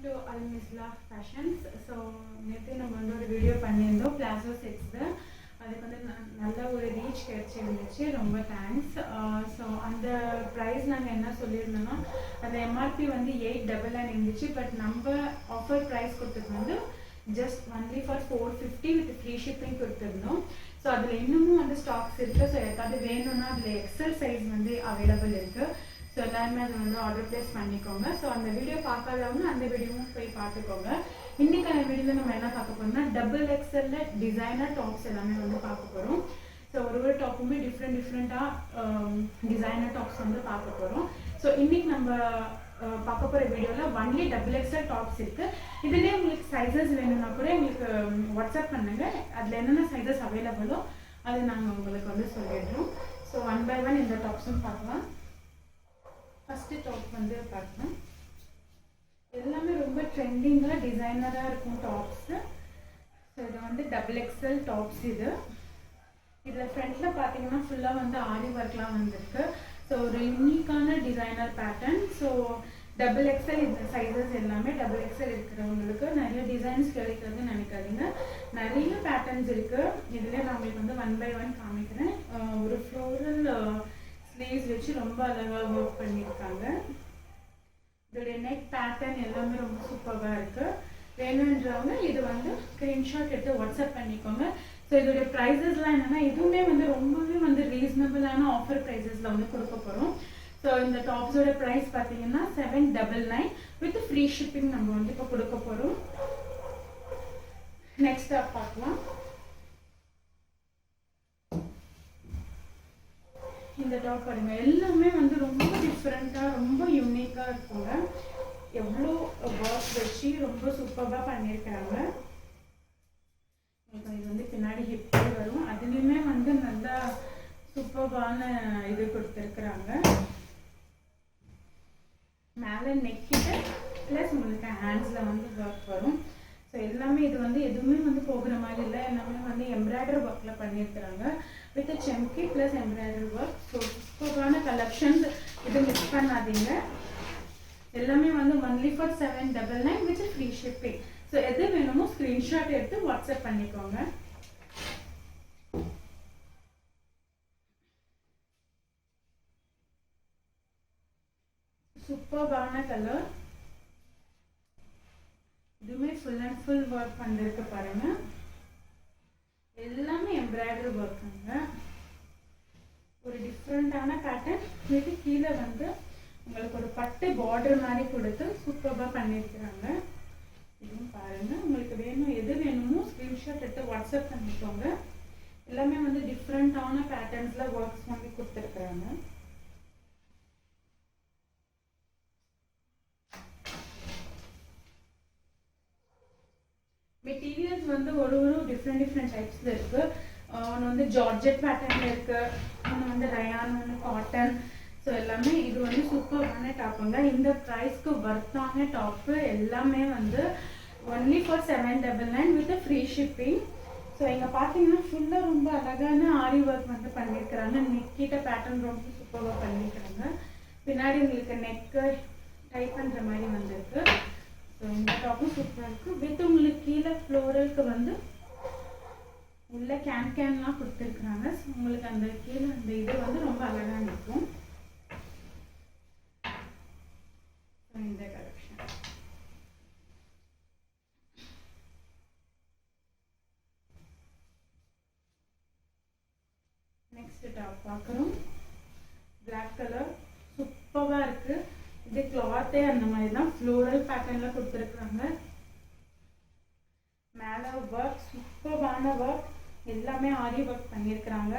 to Al-Mislah Fashions. So நேற்று நம்ம வந்து ஒரு வீடியோ பண்ணியிருந்தோம் பிளாசோ செட்ஸு. அதுக்கு வந்து நல்ல ஒரு ரீச் கிடச்சிருந்துச்சு. ரொம்ப தேங்க்ஸ். ஸோ அந்த ப்ரைஸ் நாங்கள் என்ன சொல்லியிருந்தோம்னா அந்த எம்ஆர்பி வந்து 899 இருந்துச்சு. பட் நம்ம ஆஃபர் ப்ரைஸ் கொடுத்தது வந்து just only for 450 with free shipping கொடுத்துருந்தோம். ஸோ அதில் இன்னமும் வந்து ஸ்டாக்ஸ் இருக்குது. ஸோ ஏதாவது வேணும்னா அதில் எக்ஸல் சைஸ் வந்து அவைலபிள் இருக்குது. ஸோ எல்லாருமே அதை வந்து ஆர்டர் ப்ளேஸ் பண்ணிக்கோங்க. ஸோ அந்த வீடியோ பார்க்காதவங்க அந்த வீடியோவும் போய் பார்த்துக்கோங்க. இன்றைக்கான வீடியோவில் நம்ம என்ன பார்க்க போகிறோம்னா டபுள் எக்ஸலில் டிசைனர் டாப்ஸ் எல்லாமே வந்து பார்க்க போகிறோம். ஸோ ஒரு டாப்புமே டிஃப்ரெண்ட்டாக டிசைனர் டாப்ஸ் வந்து பார்க்க போகிறோம். ஸோ இன்றைக்கி நம்ம பார்க்க போகிற வீடியோவில் ஒன்லி டபுள் எக்ஸல் டாப்ஸ் இருக்குது. இதுலேயே உங்களுக்கு சைஸஸ் வேணும்னா கூட எங்களுக்கு வாட்ஸ்அப் பண்ணுங்கள். அதில் என்னென்ன சைஸஸ் அவைலபிளோ அது நாங்கள் உங்களுக்கு வந்து சொல்லிடுறோம். ஸோ ஒன் பை ஒன் இந்த டாப்ஸும் பார்க்கலாம். ஃபஸ்ட்டு டாப் வந்து பார்க்கலாம். எல்லாமே ரொம்ப ட்ரெண்டிங்காக டிசைனராக இருக்கும் டாப்ஸு. ஸோ இது வந்து டபுள் எக்ஸல் டாப்ஸ். இதில் ஃப்ரண்ட்டில் பார்த்தீங்கன்னா ஃபுல்லாக வந்து ஆரி ஒர்க்லாம் வந்துருக்கு. ஸோ ஒரு யூனிக்கான designer pattern. So double XL இந்த சைஸஸ் எல்லாமே டபுள் எக்ஸல் இருக்கிறவங்களுக்கு நிறைய டிசைன்ஸ் கிடைக்கிறதுன்னு நினைக்காதீங்க. நிறைய பேட்டர்ன்ஸ் இருக்குது. இதில் நான் உங்களுக்கு வந்து ஒன் பை ஒன் காமிக்கிறேன். ஒரு ஃப்ளோரல் ஸ்லீவ்ஸ் வச்சு ரொம்ப அழகாக ஒர்க் பண்ணியிருக்காங்க. இதோடைய நெக் பேட்டர்ன் எல்லாமே ரொம்ப சூப்பராக இருக்குது. வேணுன்றவங்க இது வந்து ஸ்க்ரீன்ஷாட் எடுத்து வாட்ஸ்அப் பண்ணிக்கோங்க. ஸோ இதோடைய ப்ரைஸஸ்லாம் என்னென்னா இதுவுமே வந்து ரொம்பவே வந்து ரீசனபிளான ஆஃபர் ப்ரைஸஸில் வந்து கொடுக்க போகிறோம். ஸோ இந்த டாப்ஸோட ப்ரைஸ் பார்த்தீங்கன்னா 799 வித் ஃப்ரீ ஷிப்பிங் நம்ம வந்து இப்போ கொடுக்க போகிறோம். நெக்ஸ்ட் டாப் பார்க்கலாம். இந்த டாப் பாருங்க, எல்லாமே வந்து ரொம்ப டிஃப்ரெண்ட்டாக ரொம்ப யூனிக்காக இருக்குங்க. எவ்வளோ ஒர்க் வச்சு ரொம்ப சூப்பராக பண்ணியிருக்காங்க. இது வந்து பின்னாடி ஹிப்பே வரும். அதுலேயுமே வந்து நல்லா சூப்பரான இது கொடுத்துருக்குறாங்க. மேலே நெக்கிட்ட ப்ளஸ் உங்களுக்கு ஹேண்ட்ஸில் வந்து ஒர்க் வரும். ஸோ எல்லாமே இது வந்து எதுவுமே வந்து போகிற மாதிரி இல்லை. எல்லாமே வந்து எம்ப்ராய்டரி ஒர்க்கில் பண்ணியிருக்கிறாங்க வித் செம்கி ப்ளஸ் எம்ப்ராய்டரி ஒர்க். ஸோ சூப்பரான கலெக்ஷன்ஸ். இது மிஸ் பண்ணாதீங்க. எல்லாமே வந்து only for 799 with free shipping. So எது வேணுமோ ஸ்க்ரீன்ஷாட் எடுத்து வாட்ஸ்அப் பண்ணிக்கோங்க. சூப்பரான கலர். இதுவுமே ஃபுல் அண்ட் ஃபுல் ஒர்க் பண்ணிருக்கு பாருங்க. எல்லாமே எம்ப்ராய்டரி ஒர்க்குங்க. ஒரு டிஃப்ரெண்டான பேட்டர்ன். இது கீழே வந்து உங்களுக்கு ஒரு பட்டு பார்டர் மாதிரி கொடுத்து சூப்பராக பண்ணியிருக்கிறாங்க. இதுவும் பாருங்க. உங்களுக்கு வேணும் எது வேணுமோ ஸ்க்ரீன்ஷாட் எடுத்து வாட்ஸ்அப் பண்ணிக்கோங்க. எல்லாமே வந்து டிஃப்ரெண்டான பேட்டர்ன்ஸில் ஒர்க்ஸ் வாங்கி கொடுத்துருக்குறாங்க. மெட்டீரியல்ஸ் வந்து ஒரு டிஃப்ரெண்ட் டைப்ஸில் இருக்குது. ஒன்று வந்து ஜார்ஜெட் பேட்டர்னில் இருக்குது, ஒன்று வந்து ரயான், ஒன்று காட்டன். ஸோ எல்லாமே இது வந்து சூப்பரான டாப்புங்க. இந்த ப்ரைஸ்க்கு ஒர்த்தான டாப்பு எல்லாமே வந்து only for 799 with free shipping. So இங்கே பார்த்தீங்கன்னா ஃபுல்லாக ரொம்ப அழகான ஆரி ஒர்க் வந்து பண்ணியிருக்கிறாங்க. நெக்கிட்ட பேட்டர்ன் ரொம்ப சூப்பராக பண்ணியிருக்கிறாங்க. பின்னாடி உங்களுக்கு நெக்கு டைப் பண்ணுற மாதிரி வந்துருக்கு. ஸோ இந்த டாப்பும் சூப்பராக இருக்குது. வித் உங்களுக்கு கீழே ஃப்ளோரலுக்கு வந்து உள்ள கேன்லாம் கொடுத்துருக்குறாங்க. ஸோ உங்களுக்கு அந்த கீழே அந்த இது வந்து ரொம்ப அழகாக இருக்கும். ஸோ இந்த கலெக்ஷன். நெக்ஸ்ட் டாப் பார்க்குறோம். பிளாக் கலர் சூப்பராக இருக்குது. இது கிளாத்தே அந்த மாதிரி தான் ஃப்ளோரல் பேட்டர்னில் கொடுத்துருக்குறாங்க. மேலே ஒர்க் சூப்பரான ஒர்க். எல்லாமே ஆரி ஒர்க் பண்ணியிருக்கிறாங்க.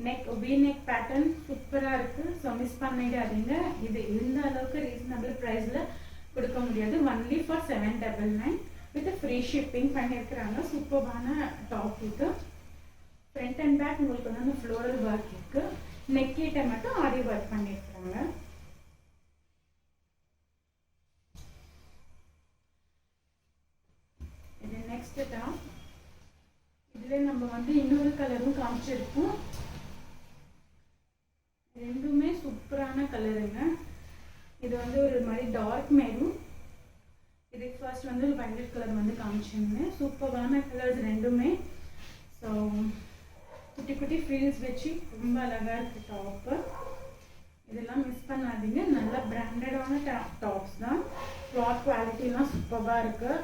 நெக் வி நெக் பேட்டர்ன் சூப்பராக இருக்குது. ஸோ மிஸ் பண்ணிடாதீங்க. இது இந்த அளவுக்கு ரீசனபிள் ப்ரைஸில் கொடுக்க முடியாது. Only for 799 with free shipping பண்ணியிருக்கிறாங்க. சூப்பரான டாப் இது. ஃப்ரண்ட் அண்ட் பேக் உங்களுக்கு வந்து அந்த ஃப்ளோரல் ஒர்க் இருக்குது. நெக்கிட்ட மட்டும் ஆரி ஒர்க் பண்ணியிருக்கிறாங்க. இது நெக்ஸ்ட் டாப். இதில் நம்ம வந்து இன்னொரு கலரும் காமிச்சிருக்கோம். ரெண்டுமே சூப்பரான கலருங்க. இது வந்து ஒரு மாதிரி டார்க் மெரூன். இது ஃபர்ஸ்ட் வந்து வயலட் கலர் வந்து காமிச்சிருந்தேன். சூப்பரான கலர்ஸ் ரெண்டுமே. ஸோ குட்டி குட்டி ஃப்ரீல்ஸ் வச்சு ரொம்ப அழகாக இருக்குது டாப்பு. இதெல்லாம் மிஸ் பண்ணாதீங்க. நல்ல பிராண்டடான டாப்ஸ் தான். கிளாத் குவாலிட்டிலாம் சூப்பராக இருக்குது.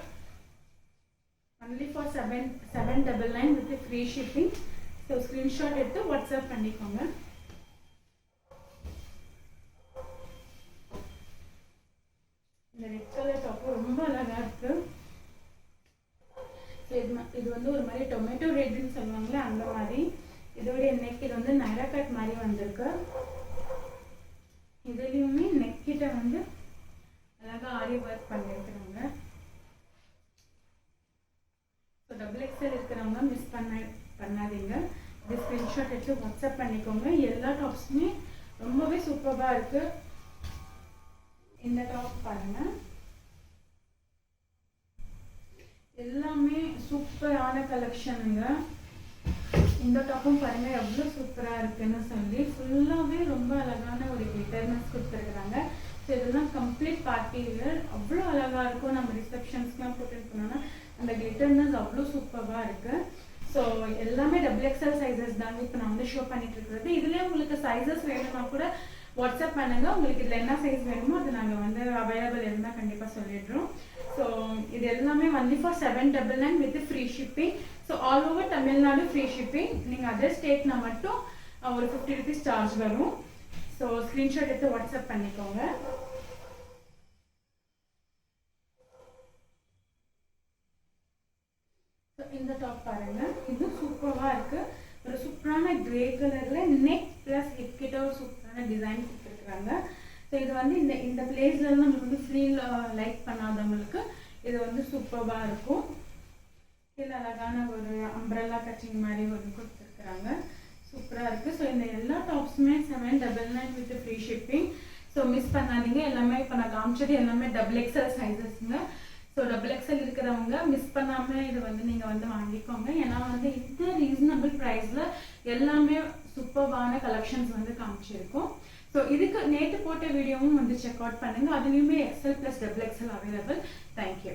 Only for 799 with free shipping. So screenshot எடுத்து வாட்ஸ்அப் பண்ணிக்கோங்க. இந்த ரெட் கலர் டாப்பு ரொம்ப அழகாக இருக்குது. இது வந்து ஒரு மாதிரி டொமேட்டோ ரெட்னு சொல்லுவாங்களே அந்த மாதிரி. இதோடைய நெக் இது வந்து நைரா கட் மாதிரி வந்திருக்கு. இதுலேயுமே நெக் கிட்ட வந்து அழகாக ஆரி ஒர்க் பண்ணியிருக்கிறாங்க. ஸோ டபுள் எக்ஸல் இருக்கிறவங்க மிஸ் பண்ணாதீங்க. இது ஸ்க்ரீன்ஷாட் எடுத்து வாட்ஸ்அப் பண்ணிக்கோங்க. எல்லா டாப்ஸுமே ரொம்பவே சூப்பராக இருக்குது. இந்த டாப் பாருங்கள், எல்லாமே சூப்பரான கலெக்ஷனுங்க. இந்த டாப்பும் பாருங்க எவ்வளோ சூப்பராக இருக்குன்னு சொல்லி ஃபுல்லாகவே ரொம்ப அழகான ஒரு கிளிட்டர்னஸ் கொடுத்துருக்குறாங்க. ஸோ இதெல்லாம் கம்ப்ளீட் பார்ட்டி வேர். அவ்வளோ அழகாக இருக்கும். நம்ம ரிசப்ஷன்ஸ்க்குலாம் போட்டுட்டு போனோம்னா அந்த கிளிட்டர்னஸ் அவ்வளோ சூப்பராக இருக்குது. ஸோ எல்லாமே டபுள் எக்ஸல் சைஸஸ் தாங்க இப்போ நான் வந்து ஷோ பண்ணிட்டு இருக்கிறது. இதுலேயே உங்களுக்கு சைஸஸ் வேணும்னா கூட வாட்ஸ்அப் பண்ணுங்க. உங்களுக்கு இதில் என்ன சைஸ் வேணுமோ அது நாங்கள் வந்து அவைலபிள் இருந்தால் கண்டிப்பாக சொல்லிடுறோம். ஸோ இது எல்லாமே only for 799 with free shipping. So all over Tamil Nadu free shipping. நீங்கள் அதர் ஸ்டேட்னா மட்டும் ஒரு 50 rupees சார்ஜ் வரும். ஸோ ஸ்க்ரீன்ஷாட் எடுத்து வாட்ஸ்அப் பண்ணிக்கோங்க. ஸோ இந்த டாப் பாருங்க, இது சூப்பராக இருக்குது. ஒரு சூப்பரான கிரே கலரில் நெக் ப்ளஸ் ஹிப் கிட்ட ஒரு சூப்பரான டிசைன் கொடுத்துருக்குறாங்க. ஸோ இது வந்து இந்த பிளேஸ்லேருந்து நம்மளுக்கு வந்து ஃப்ரீல் லைக் பண்ணாதவங்களுக்கு இது வந்து சூப்பராக இருக்கும். இதில் அழகான ஒரு அம்ப்ரெல்லா கட்டிங் மாதிரி ஒரு கொடுத்துருக்குறாங்க. சூப்பராக இருக்குது. ஸோ இந்த எல்லா டாப்ஸுமே 799 with free shipping. So miss பண்ணாதீங்க. எல்லாமே இப்போ நான் காமிச்சது எல்லாமே டபுள் எக்ஸல் சைஸஸ்ங்க. ஸோ டபுள் எக்ஸல் இருக்கிறவங்க மிஸ் பண்ணாமல் இது வந்து நீங்கள் வந்து வாங்கிக்கோங்க. ஏன்னா வந்து இந்த ரீசனபிள் ப்ரைஸில் எல்லாமே சூப்பரான கலெக்ஷன்ஸ் வந்து காமிச்சிருக்கோம். ஸோ இதுக்கு நேற்று போட்ட வீடியோவும் வந்து செக் அவுட் பண்ணுங்கள். அதுலேயுமே XL plus double XL available. Thank you.